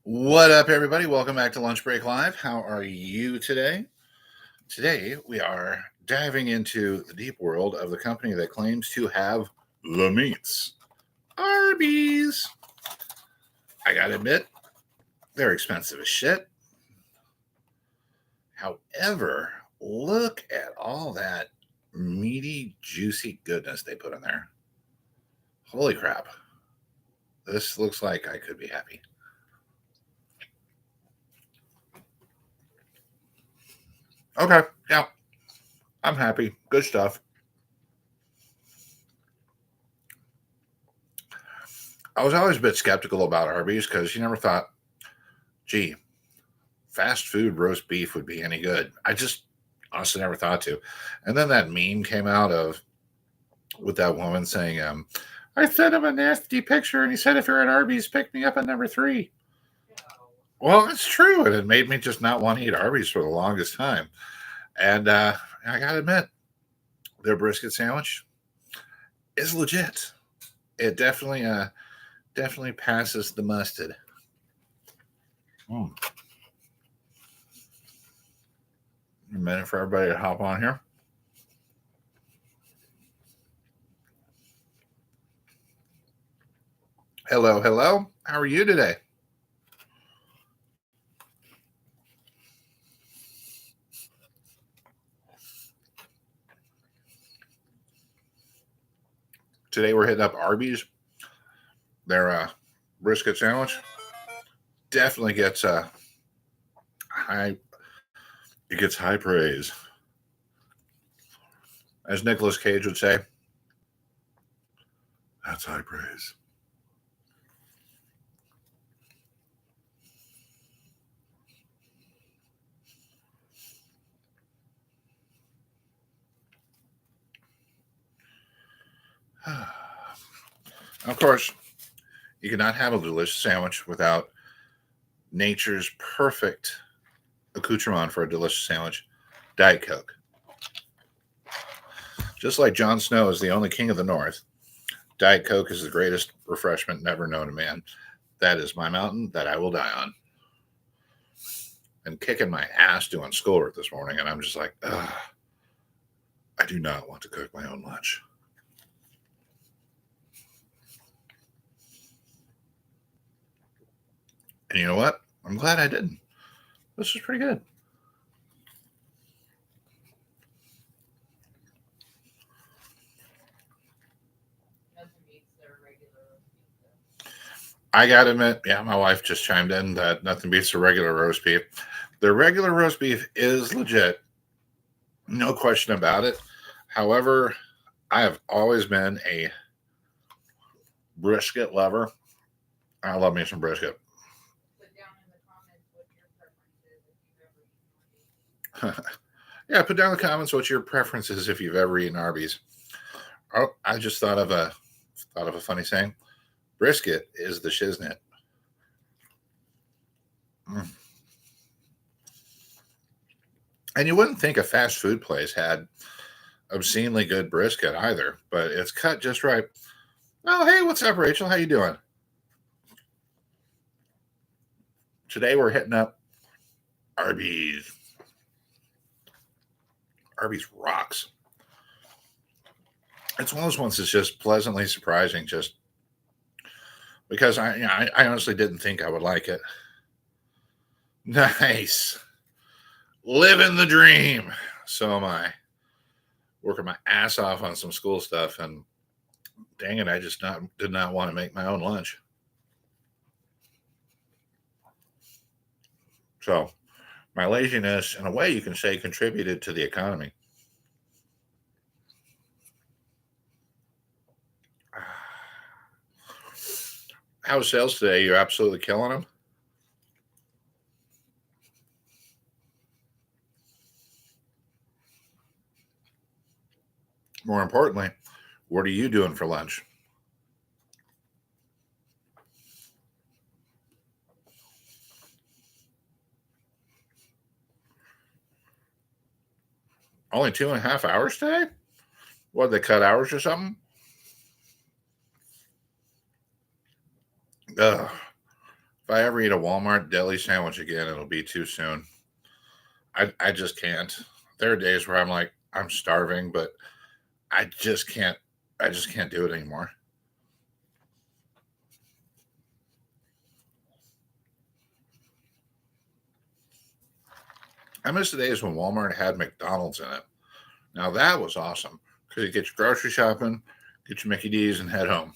What up, everybody? Welcome back to Lunchbreak Live. How are you today? Today, we are diving into the deep world of the company that claims to have the meats Arby's. I gotta admit, they're expensive as shit. However, look at all that meaty, juicy goodness they put in there. Holy crap. This looks like I could be happy. Okay, yeah, I'm happy. Good stuff. I was always a bit skeptical about Arby's because you never thought, gee, fast food roast beef would be any good. I just honestly never thought to. And then that meme came out of with that woman saying, I sent him a nasty picture and he said, if you're at Arby's, pick me up at number 3. Well, it's true. And it made me just not want to eat Arby's for the longest time. And I got to admit, their brisket sandwich is legit. It definitely passes the mustard. Mm. A minute for everybody to hop on here. Hello, hello. How are you today? Today we're hitting up Arby's. Their brisket sandwich definitely gets high. It gets high praise, as Nicolas Cage would say. That's high praise. Of course, you cannot have a delicious sandwich without nature's perfect accoutrement for a delicious sandwich, Diet Coke. Just like Jon Snow is the only king of the North, Diet Coke is the greatest refreshment never known to man. That is my mountain that I will die on. And kicking my ass doing schoolwork this morning, and I'm just like, ugh, I do not want to cook my own lunch. And you know what? I'm glad I didn't. This is pretty good. I gotta admit, yeah, my wife just chimed in that nothing beats a regular roast beef. The regular roast beef is legit, no question about it. However, I have always been a brisket lover. I love me some brisket. Yeah, put down in the comments what your preference is if you've ever eaten Arby's. Oh, I just thought of a funny saying. Brisket is the shiznit. Mm. And you wouldn't think a fast food place had obscenely good brisket either, but it's cut just right. Oh, hey, what's up, Rachel? How you doing? Today we're hitting up Arby's. Arby's rocks. It's one of those ones that's just pleasantly surprising, just because I honestly didn't think I would like it. Nice, living the dream. So am I. Working my ass off on some school stuff, and dang it, I just did not want to make my own lunch. So my laziness, in a way, you can say, contributed to the economy. How's sales today? You're absolutely killing them. More importantly, what are you doing for lunch? Only 2.5 hours today? What, they cut hours or something? Ugh. If I ever eat a Walmart deli sandwich again, it'll be too soon. I just can't. There are days where I'm like, I'm starving, but I just can't. I just can't do it anymore. I miss the days when Walmart had McDonald's in it. Now that was awesome because you get your grocery shopping, get your Mickey D's, and head home.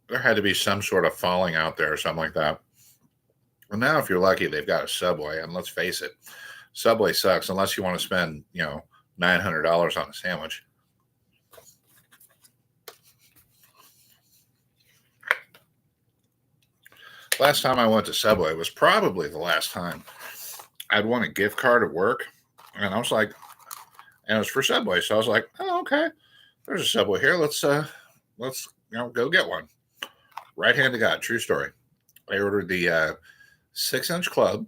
There had to be some sort of falling out there or something like that. Well, now if you're lucky, they've got a Subway, and let's face it, Subway sucks unless you want to spend $900 on a sandwich. Last time I went to Subway was probably the last time. I'd won a gift card at work, and I was like, and it was for Subway, so I was like, oh okay, there's a Subway here. Let's go get one. Right hand to God, true story. I ordered the 6-inch club,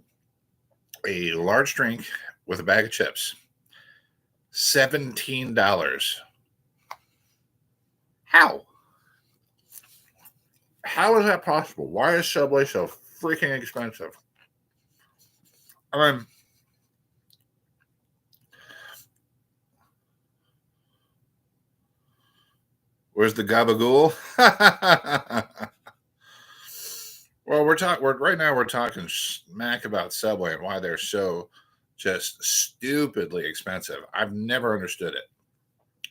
a large drink with a bag of chips. $17. How? How is that possible? Why is Subway so freaking expensive? I mean, where's the gabagool? Well, right now. We're talking smack about Subway and why they're so just stupidly expensive. I've never understood it.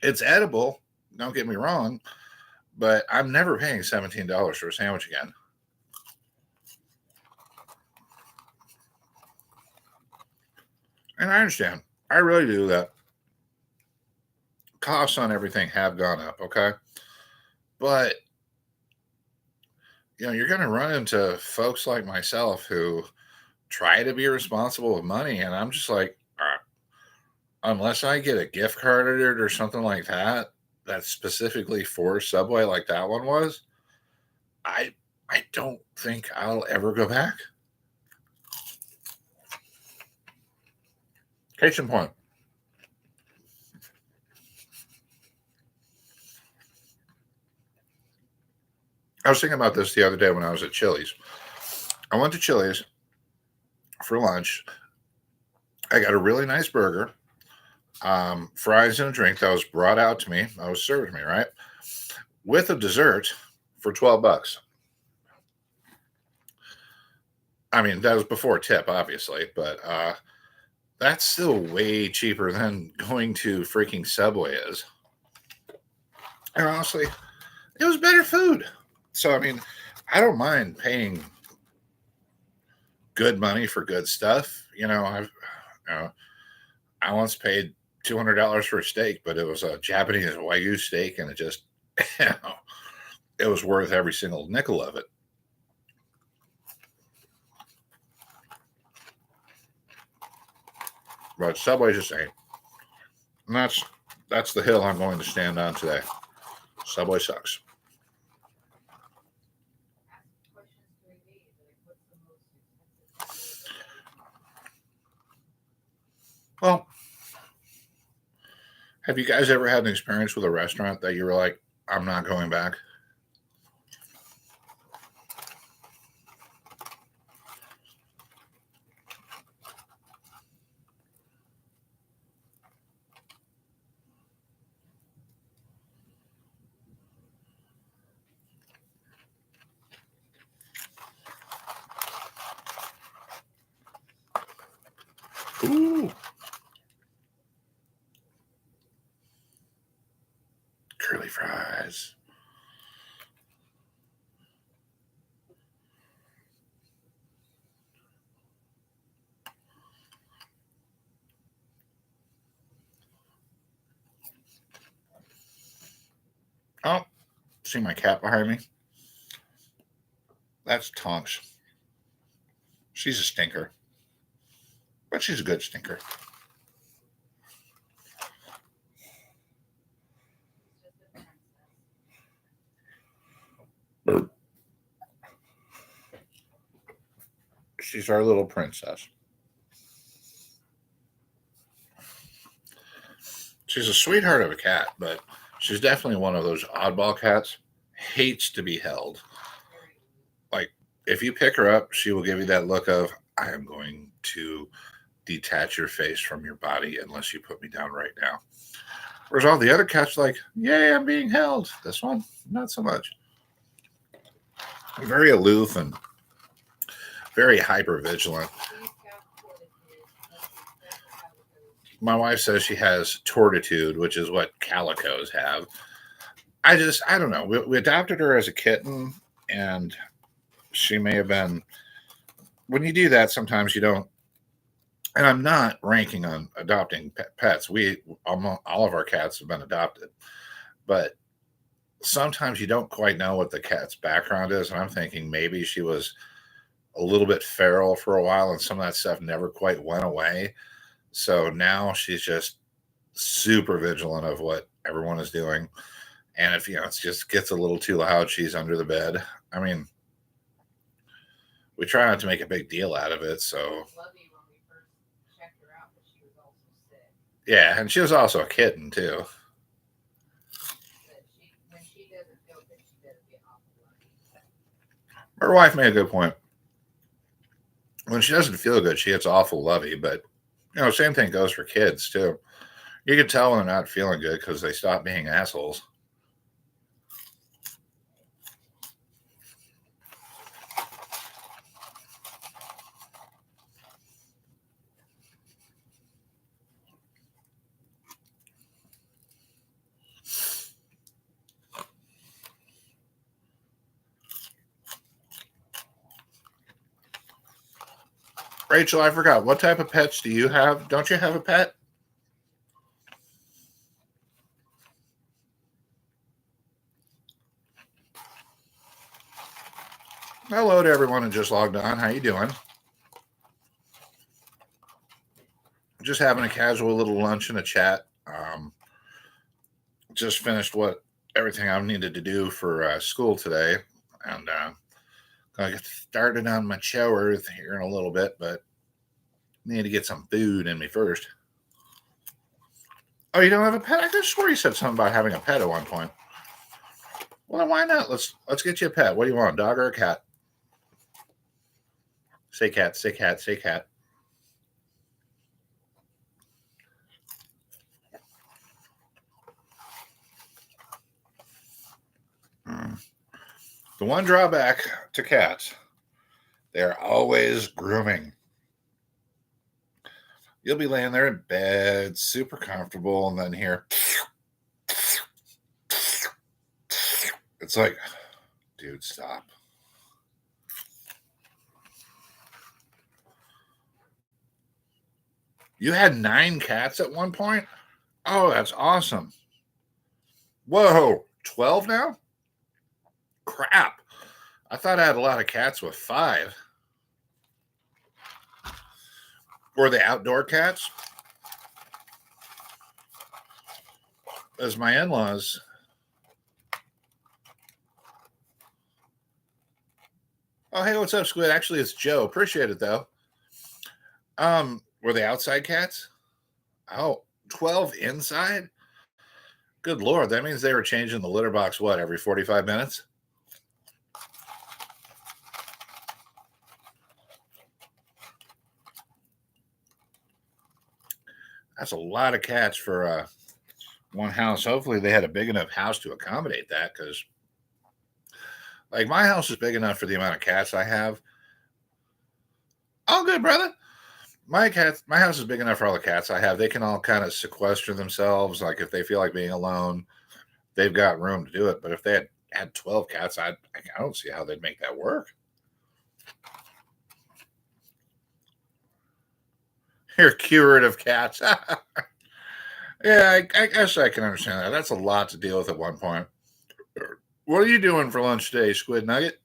It's edible. Don't get me wrong, but I'm never paying $17 for a sandwich again. And I understand. I really do that. Costs on everything have gone up, okay? But you're going to run into folks like myself who try to be responsible with money, and I'm just like, unless I get a gift card or something like that, that's specifically for Subway, like that one was, I I don't think I'll ever go back. Case in point, I was thinking about this the other day when I was at Chili's. I went to Chili's for lunch. I got a really nice burger, fries, and a drink that was brought out to me. That was served to me, right? With a dessert for $12. I mean, that was before tip, obviously, but that's still way cheaper than going to freaking Subway is. And honestly, it was better food. So, I mean, I don't mind paying good money for good stuff. You know, I once paid $200 for a steak, but it was a Japanese Wagyu steak, and it just, you know, it was worth every single nickel of it. But Subway just ain't. And that's the hill I'm going to stand on today. Subway sucks. Well, have you guys ever had an experience with a restaurant that you were like, I'm not going back? Ooh, curly fries. Oh, see my cat behind me? That's Tonks. She's a stinker, but she's a good stinker. She's our little princess. She's a sweetheart of a cat, but She's definitely one of those oddball cats. Hates to be held. Like, if you pick her up, she will give you that look of, I am going to detach your face from your body unless you put me down right now. Whereas all the other cats, like, yay, I'm being held. This one, not so much. Very aloof and very hyper vigilant. My wife says she has tortitude, which is what calicos have. I don't know. We adopted her as a kitten, and she may have been. When you do that, sometimes you don't. And I'm not ranking on adopting pets. All of our cats have been adopted, but sometimes you don't quite know what the cat's background is. And I'm thinking maybe she was a little bit feral for a while, and some of that stuff never quite went away. So now she's just super vigilant of what everyone is doing. And if it just gets a little too loud, she's under the bed. I mean, we try not to make a big deal out of it. So yeah, and she was also a kitten too. Her wife made a good point. When she doesn't feel good, she gets awful lovey. But same thing goes for kids too. You can tell when they're not feeling good because they stop being assholes. Rachel, I forgot. What type of pets do you have? Don't you have a pet? Hello to everyone who just logged on. How you doing? Just having a casual little lunch and a chat. Just finished everything I needed to do for school today, and gonna get started on my chores here in a little bit, but need to get some food in me first. Oh, you don't have a pet? I could swear you said something about having a pet at one point. Well, then why not? Let's get you a pet. What do you want, dog or a cat? Say cat. Say cat. Say cat. The one drawback to cats, they're always grooming. You'll be laying there in bed, super comfortable, and then here, it's like, dude, stop. You had 9 cats at one point? Oh, that's awesome. Whoa, 12 now? Crap. I thought I had a lot of cats with 5. Were they outdoor cats? As my in-laws. Oh, hey, what's up, Squid? Actually, it's Joe. Appreciate it, though. Were they outside cats? Oh, 12 inside? Good Lord. That means they were changing the litter box, what, every 45 minutes? That's a lot of cats for one house. Hopefully, they had a big enough house to accommodate that because, like, my house is big enough for the amount of cats I have. All good, brother. My house is big enough for all the cats I have. They can all kind of sequester themselves. Like, if they feel like being alone, they've got room to do it. But if they had 12 cats, I don't see how they'd make that work. You're cured of cats. Yeah, I guess I can understand that. That's a lot to deal with at one point. What are you doing for lunch today, Squid Nugget?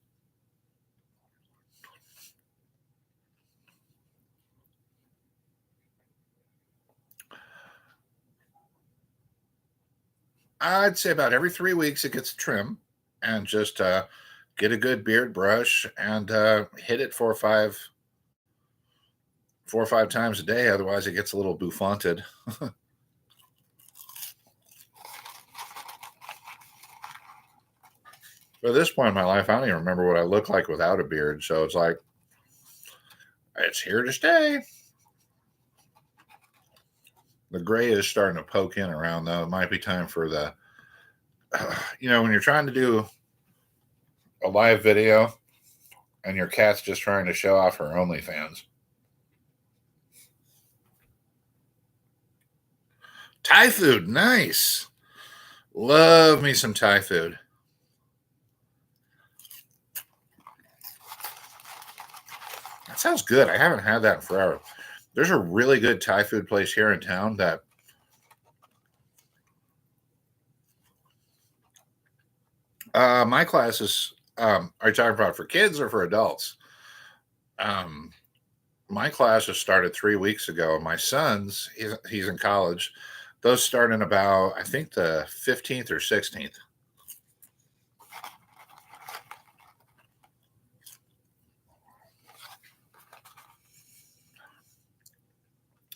I'd say about every 3 weeks it gets a trim, and just get a good beard brush and hit it 4 or 5 times a day. Otherwise, it gets a little bouffanted. But at this point in my life, I don't even remember what I look like without a beard. So it's like, it's here to stay. The gray is starting to poke in around, though. It might be time for the, when you're trying to do a live video and your cat's just trying to show off her OnlyFans. Thai food, nice. Love me some Thai food. That sounds good. I haven't had that in forever. There's a really good Thai food place here in town that my classes are you talking about for kids or for adults? Um, my classes started 3 weeks ago. My son's, he's in college. Those start in about, I think, the 15th or 16th.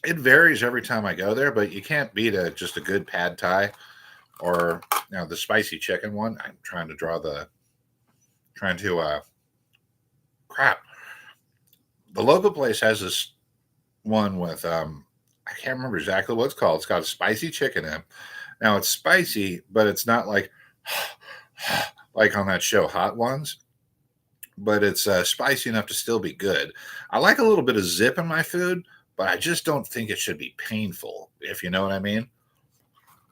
It varies every time I go there, but you can't beat just a good pad thai or the spicy chicken one. I'm trying to crap. The local place has this one with I can't remember exactly what it's called. It's got a spicy chicken in it. Now it's spicy, but it's not like like on that show Hot Ones, but it's spicy enough to still be good. I like a little bit of zip in my food, but I just don't think it should be painful, if you know what I mean.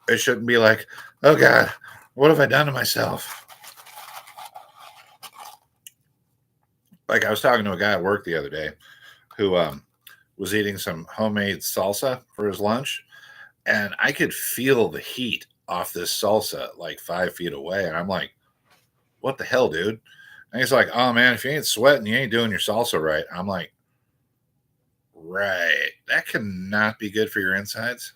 It shouldn't be like, oh God, what have I done to myself? Like I was talking to a guy at work the other day who was eating some homemade salsa for his lunch, and I could feel the heat off this salsa like 5 feet away. And I'm like, what the hell, dude? And he's like, oh man, if you ain't sweating, you ain't doing your salsa right. I'm like, right. That cannot be good for your insides.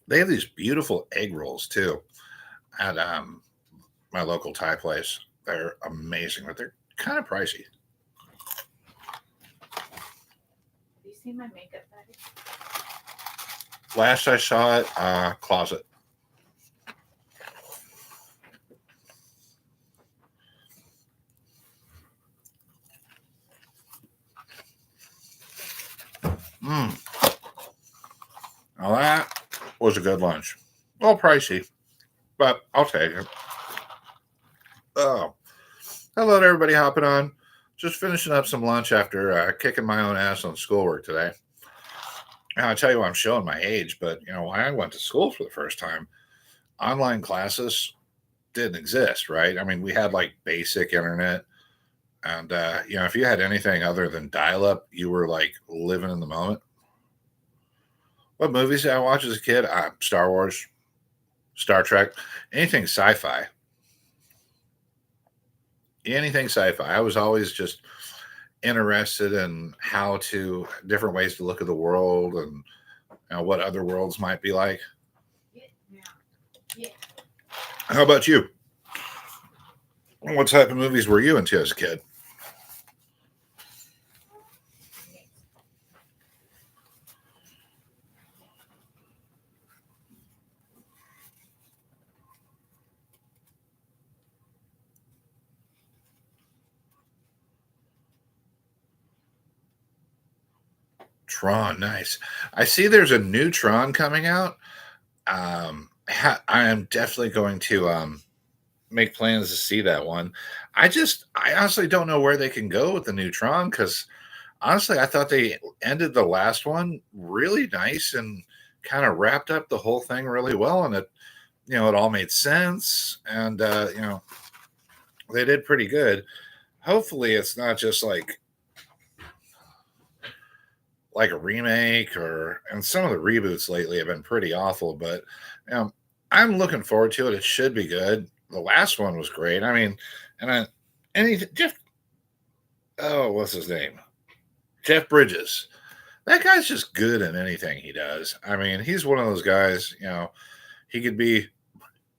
They have these beautiful egg rolls too at my local Thai place. They're amazing, but they're kind of pricey. Do you see my makeup bag? Last I saw it, closet. Mm. Now that was a good lunch. A little pricey, but I'll take it. Oh, hello to everybody hopping on. Just finishing up some lunch after kicking my own ass on schoolwork today. And I tell you, I'm showing my age, but when I went to school for the first time, online classes didn't exist, right? I mean, we had like basic internet, and if you had anything other than dial-up, you were like living in the moment. What movies did I watch as a kid? Star Wars, Star Trek, anything sci-fi. Anything sci-fi. I was always just interested in different ways to look at the world and what other worlds might be like. Yeah. How about you? What type of movies were you into as a kid? Tron, nice. I see there's a new Tron coming out. I am definitely going to make plans to see that one. I honestly don't know where they can go with the new Tron because honestly, I thought they ended the last one really nice and kind of wrapped up the whole thing really well, and it all made sense, and they did pretty good. Hopefully, it's not just like a remake and some of the reboots lately have been pretty awful, but I'm looking forward to it. It should be good. The last one was great. I mean, anything Jeff, oh, what's his name? Jeff Bridges. That guy's just good in anything he does. I mean, he's one of those guys, he could be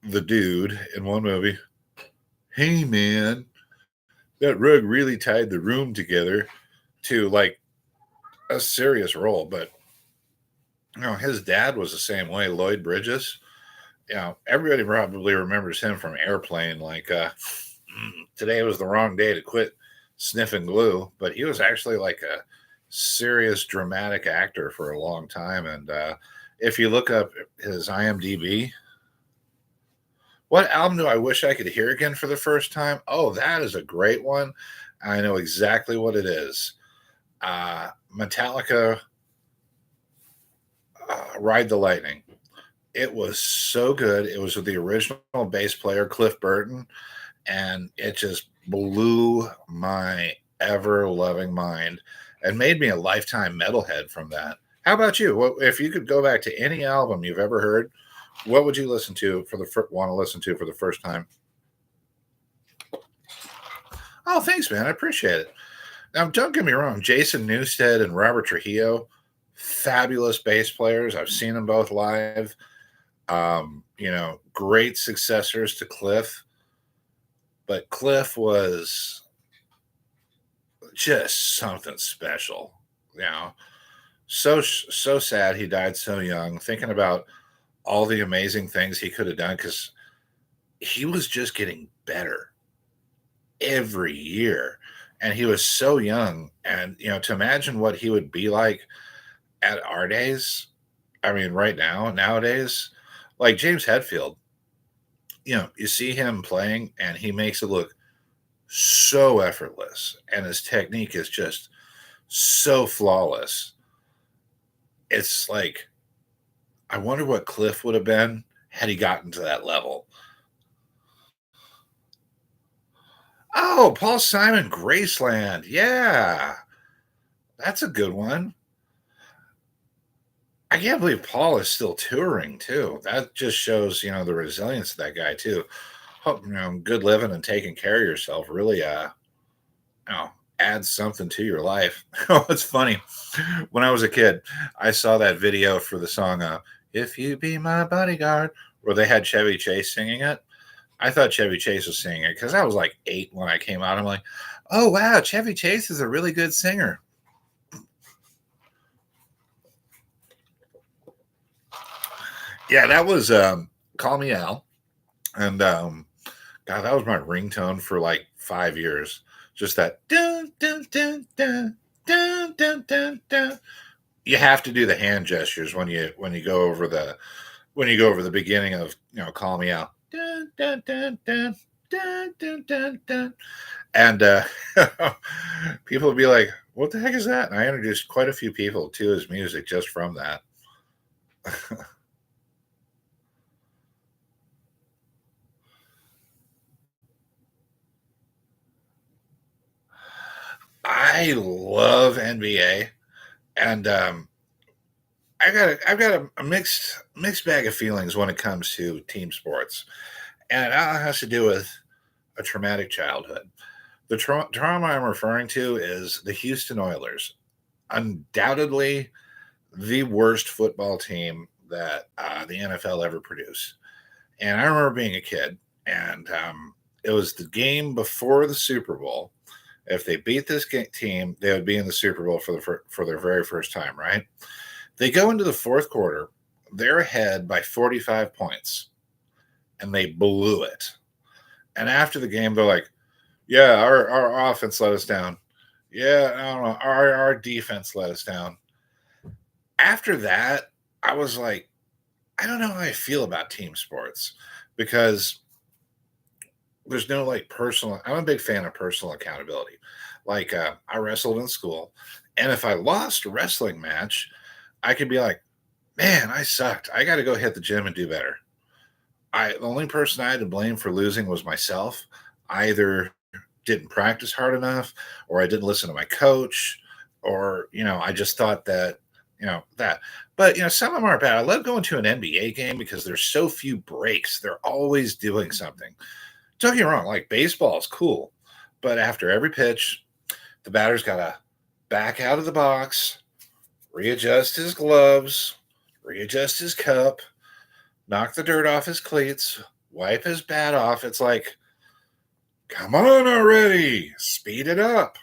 the dude in one movie. Hey man, that rug really tied the room together, to like a serious role. But his dad was the same way, Lloyd Bridges. Everybody probably remembers him from Airplane. Like, today was the wrong day to quit sniffing glue, but he was actually like a serious dramatic actor for a long time. And if you look up his IMDb, what album do I wish I could hear again for the first time? Oh, that is a great one. I know exactly what it is. Metallica, Ride the Lightning. It was so good. It was with the original bass player, Cliff Burton, and it just blew my ever loving mind and made me a lifetime metalhead from that. How about you? If you could go back to any album you've ever heard, what would you listen to want to listen to for the first time? Oh, thanks, man. I appreciate it. Now, don't get me wrong. Jason Newsted and Robert Trujillo, fabulous bass players. I've seen them both live. Great successors to Cliff, but Cliff was just something special. You know, so sad he died so young. Thinking about all the amazing things he could have done, because he was just getting better every year, and he was so young. And to imagine what he would be like at our days. I mean, right now, nowadays, like James Hetfield, you see him playing and he makes it look so effortless, and his technique is just so flawless. It's like, I wonder what Cliff would have been had he gotten to that level. Oh, Paul Simon, Graceland. Yeah, that's a good one. I can't believe Paul is still touring too. That just shows, the resilience of that guy too. Hope, good living and taking care of yourself really, adds something to your life. Oh, it's funny. When I was a kid, I saw that video for the song "If You Be My Bodyguard," where they had Chevy Chase singing it. I thought Chevy Chase was singing it because I was like 8 when I came out. I'm like, oh wow, Chevy Chase is a really good singer. Yeah, that was "Call Me Al," and God, that was my ringtone for like 5 years. Just that dun dun dun dun dun dun dun dun. You have to do the hand gestures when you go over the beginning of "Call Me Out." Dun dun dun dun dun dun dun dun. And people would be like, "What the heck is that?" And I introduced quite a few people to his music just from that. I love NBA, and I've got a mixed bag of feelings when it comes to team sports, and it all has to do with a traumatic childhood. The trauma I'm referring to is the Houston Oilers, undoubtedly the worst football team that the NFL ever produced. And I remember being a kid, and it was the game before the Super Bowl. If they beat this team, they would be in the Super Bowl for their very first time, right? They go into the fourth quarter, they're ahead by 45 points, and they blew it. And after the game, they're like, yeah, our offense let us down. Yeah, I don't know. Our defense let us down. After that, I was like, I don't know how I feel about team sports, because there's no like personal. I'm a big fan of personal accountability. Like, I wrestled in school, and if I lost a wrestling match, I could be like, man, I sucked. I got to go hit the gym and do better. The only person I had to blame for losing was myself. I either didn't practice hard enough, or I didn't listen to my coach, or I just thought that that. But some of them are bad. I love going to an NBA game because there's so few breaks. They're always doing something. Don't get me wrong, like baseball is cool, but after every pitch, the batter's got to back out of the box, readjust his gloves, readjust his cup, knock the dirt off his cleats, wipe his bat off. It's like, come on already, speed it up.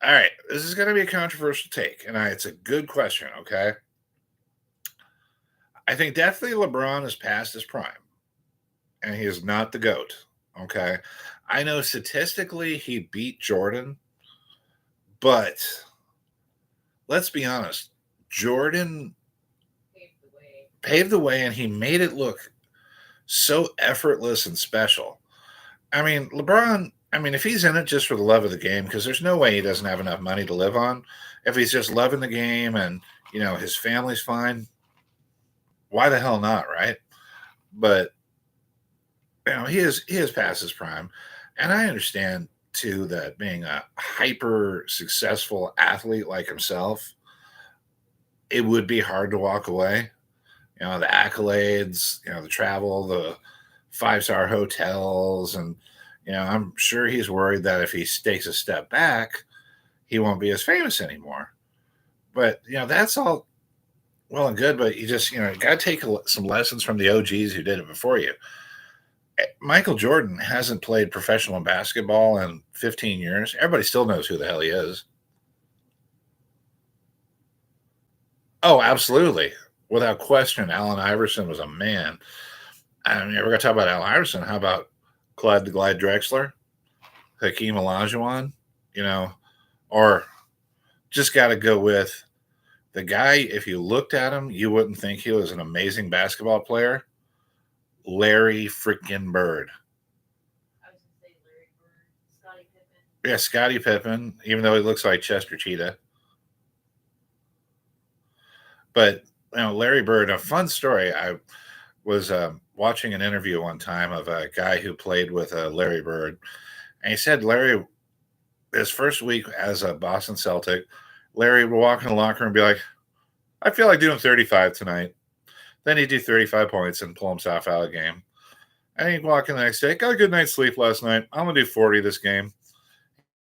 All right, this is going to be a controversial take, and it's a good question. Okay, I think definitely LeBron is past his prime, and he is not the goat. Okay, I know statistically he beat Jordan, but let's be honest, Jordan Paved the way. paved the way, and he made it look so effortless and special. I mean, LeBron. I mean, if he's in it just for the love of the game, because there's no way he doesn't have enough money to live on. If he's just loving the game and his family's fine, why the hell not, right? But he is past his prime, and I understand too that being a hyper successful athlete like himself, it would be hard to walk away. The accolades, the travel, the 5-star hotels, and I'm sure he's worried that if he takes a step back, he won't be as famous anymore. But that's all well and good, but you just got to take some lessons from the OGs who did it before you. Michael Jordan hasn't played professional basketball in 15 years. Everybody still knows who the hell he is. Oh, absolutely. Without question, Allen Iverson was a man. I mean, we're going to talk about Allen Iverson. How about Clyde the Glide Drexler, Hakeem Olajuwon, you know, or just got to go with the guy. If you looked at him, you wouldn't think he was an amazing basketball player. Larry freaking Bird. I was gonna say Larry Bird, Scottie Pippen. Yeah, Scottie Pippen, even though he looks like Chester Cheetah. But Larry Bird, a fun story. I was watching an interview one time of a guy who played with Larry Bird, and he said Larry, his first week as a Boston Celtic, Larry would walk in the locker room and be like, "I feel like doing 35 tonight." Then he'd do 35 points and pull himself out of the game. And he'd walk in the next day, got a good night's sleep last night. I'm gonna do 40 this game.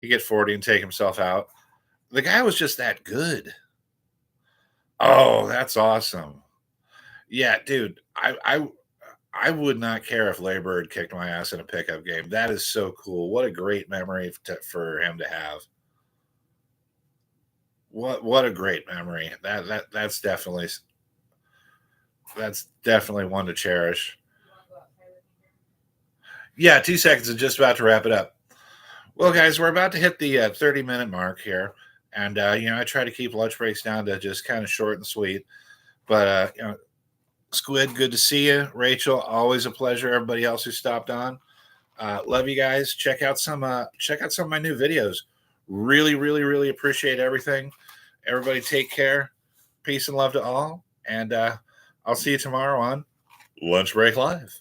He'd get 40 and take himself out. The guy was just that good. Oh, that's awesome. Yeah, dude. I would not care if Larry Bird kicked my ass in a pickup game. That is so cool. What a great memory for him to have. What a great memory. That's definitely one to cherish. You want to go outside with me Yeah, 2 seconds is just about to wrap it up. Well, guys, we're about to hit the 30-minute mark here, and I try to keep lunch breaks down to just kind of short and sweet. But Squid, good to see you. Rachel, always a pleasure. Everybody else who stopped on, love you guys. Check out some of my new videos. Really, really, really appreciate everything. Everybody, take care. Peace and love to all, and I'll see you tomorrow on Lunch Break Live.